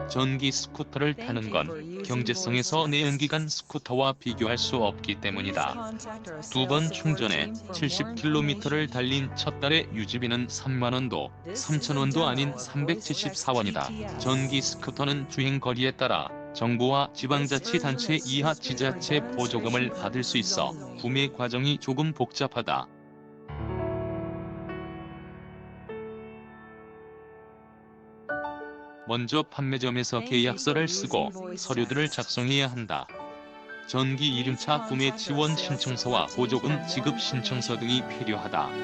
전기 스쿠터를 타는 건 경제성에서 내연기관 스쿠터와 비교할 수 없기 때문이다. 두 번 충전에 70km를 달린 첫 달의 유지비는 3만원도, 3천원도 아닌 374원이다. 전기 스쿠터는 주행 거리에 따라 정부와 지방자치단체 이하 지자체 보조금을 받을 수 있어 구매 과정이 조금 복잡하다. 먼저 판매점에서 계약서를 쓰고 서류들을 작성해야 한다. 전기 이륜차 구매 지원 신청서와 보조금 지급 신청서 등이 필요하다.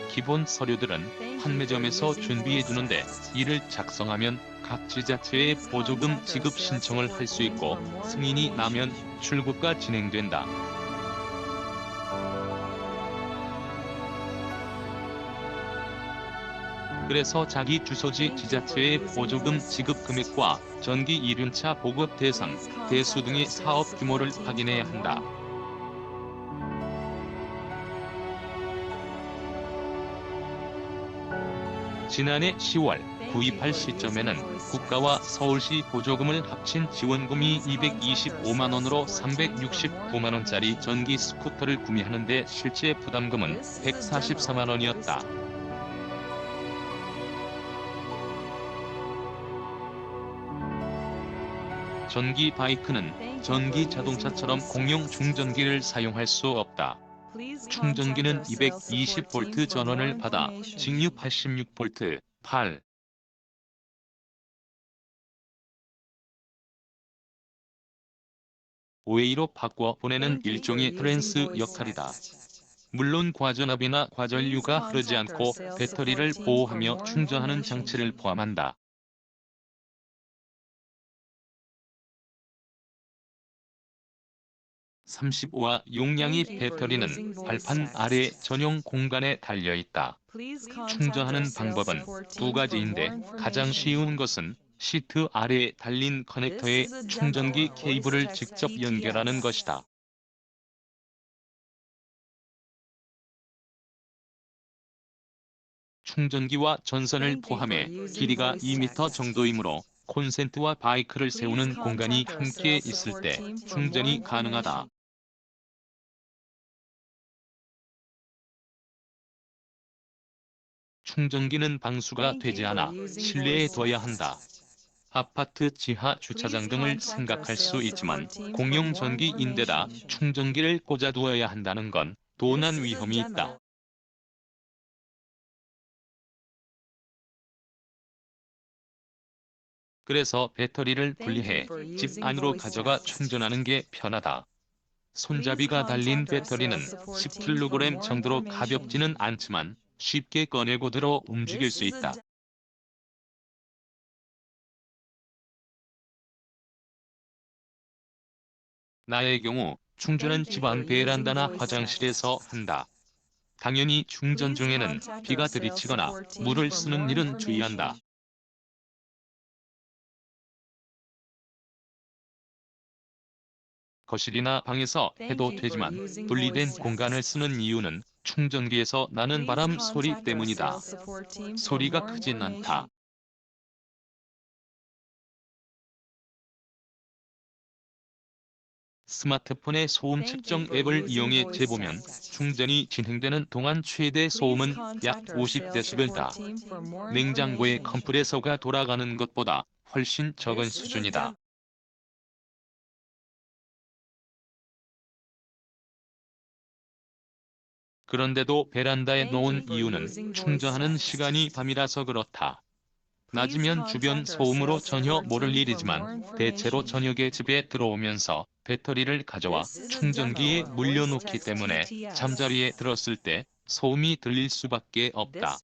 기본 서류들은 판매점에서 준비해두는데 이를 작성하면 각 지자체에 보조금 지급 신청을 할 수 있고 승인이 나면 출고가 진행된다. 그래서 자기 주소지 지자체의 보조금 지급 금액과 전기 이륜차 보급 대상, 대수 등의 사업 규모를 확인해야 한다. 지난해 10월 구입할 시점에는 국가와 서울시 보조금을 합친 지원금이 225만원으로 369만원짜리 전기 스쿠터를 구매하는데 실제 부담금은 144만원이었다. 전기 바이크는 전기 자동차처럼 공용 충전기를 사용할 수 없다. 충전기는 220V 전원을 받아 직류 86V, 8 5A로 바꿔 보내는 일종의 트랜스 역할이다. 물론 과전압이나 과전류가 흐르지 않고 배터리를 보호하며 충전하는 장치를 포함한다. 35와 용량의 배터리는 발판 아래 전용 공간에 달려있다. 충전하는 방법은 두 가지인데 가장 쉬운 것은 시트 아래에 달린 커넥터에 충전기 케이블을 직접 연결하는 것이다. 충전기와 전선을 포함해 길이가 2m 정도이므로 콘센트와 바이크를 세우는 공간이 함께 있을 때 충전이 가능하다. 충전기는 방수가 되지 않아 실내에 둬야 한다. 아파트 지하 주차장 등을 생각할 수 있지만 공용 전기인데다 충전기를 꽂아두어야 한다는 건 도난 위험이 있다. 그래서 배터리를 분리해 집 안으로 가져가 충전하는 게 편하다. 손잡이가 달린 배터리는 10kg 정도로 가볍지는 않지만 쉽게 꺼내고 들어 움직일 수 있다. 나의 경우 충전은 집안 베란다나 화장실에서 한다. 당연히 충전 중에는 비가 들이치거나 물을 쓰는 일은 주의한다. 거실이나 방에서 해도 되지만 분리된 공간을 쓰는 이유는 충전기에서 나는 바람 소리 때문이다. 소리가 크진 않다. 스마트폰의 소음 측정 앱을 이용해 재보면 충전이 진행되는 동안 최대 소음은 약 50dB다. 냉장고의 컴프레서가 돌아가는 것보다 훨씬 적은 수준이다. 그런데도 베란다에 놓은 이유는 충전하는 시간이 밤이라서 그렇다. 낮이면 주변 소음으로 전혀 모를 일이지만 대체로 저녁에 집에 들어오면서 배터리를 가져와 충전기에 물려놓기 때문에 잠자리에 들었을 때 소음이 들릴 수밖에 없다.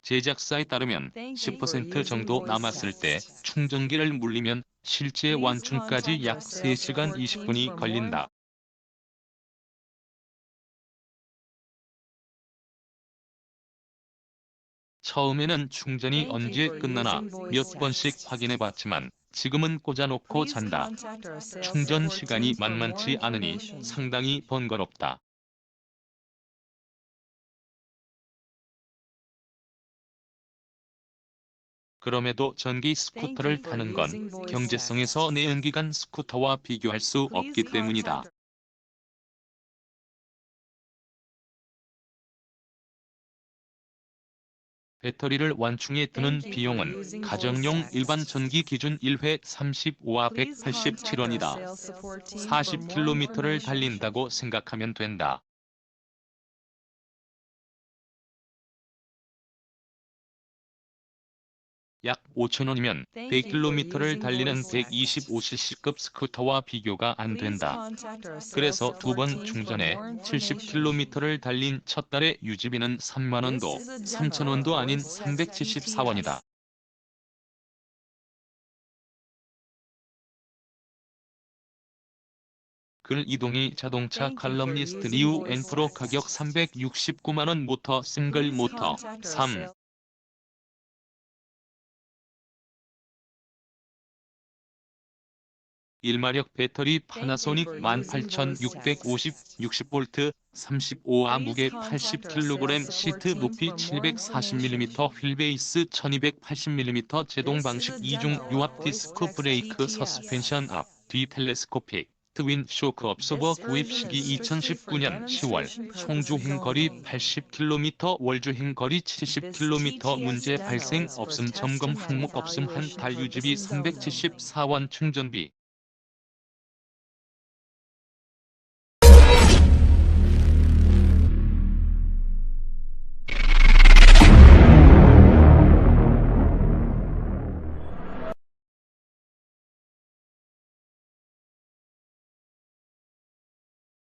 제작사에 따르면 10% 정도 남았을 때 충전기를 물리면 실제 완충까지 약 3시간 20분이 걸린다. 처음에는 충전이 언제 끝나나 몇 번씩 확인해봤지만 지금은 꽂아놓고 잔다. 충전 시간이 만만치 않으니 상당히 번거롭다. 그럼에도 전기 스쿠터를 타는 건 경제성에서 내연기관 스쿠터와 비교할 수 없기 때문이다. 배터리를 완충해 드는 비용은 가정용 일반 전기 기준 1회 35와 187원이다. 40km를 달린다고 생각하면 된다. 약 5,000원이면 100km를 달리는 125cc급 스쿠터와 비교가 안 된다. 그래서 두 번 충전해 70km를 달린 첫 달의 유지비는 3만원도 3,000원도 아닌 374원이다. 글 이동희 자동차 칼럼니스트 리우 엔프로 가격 369만원 모터 싱글 모터 3. 1마력 배터리 파나소닉 18,650 60V 35아 무게 80kg 시트 높이 740mm 휠베이스 1280mm 제동 방식 2중 유압 디스크 브레이크 서스펜션 앞, 뒤 텔레스코픽 트윈 쇼크 업소버 구입 시기 2019년 10월 총 주행 거리 80km 월 주행 거리 70km 문제 발생 없음 점검 항목 없음 한 달 유지비 374원 충전비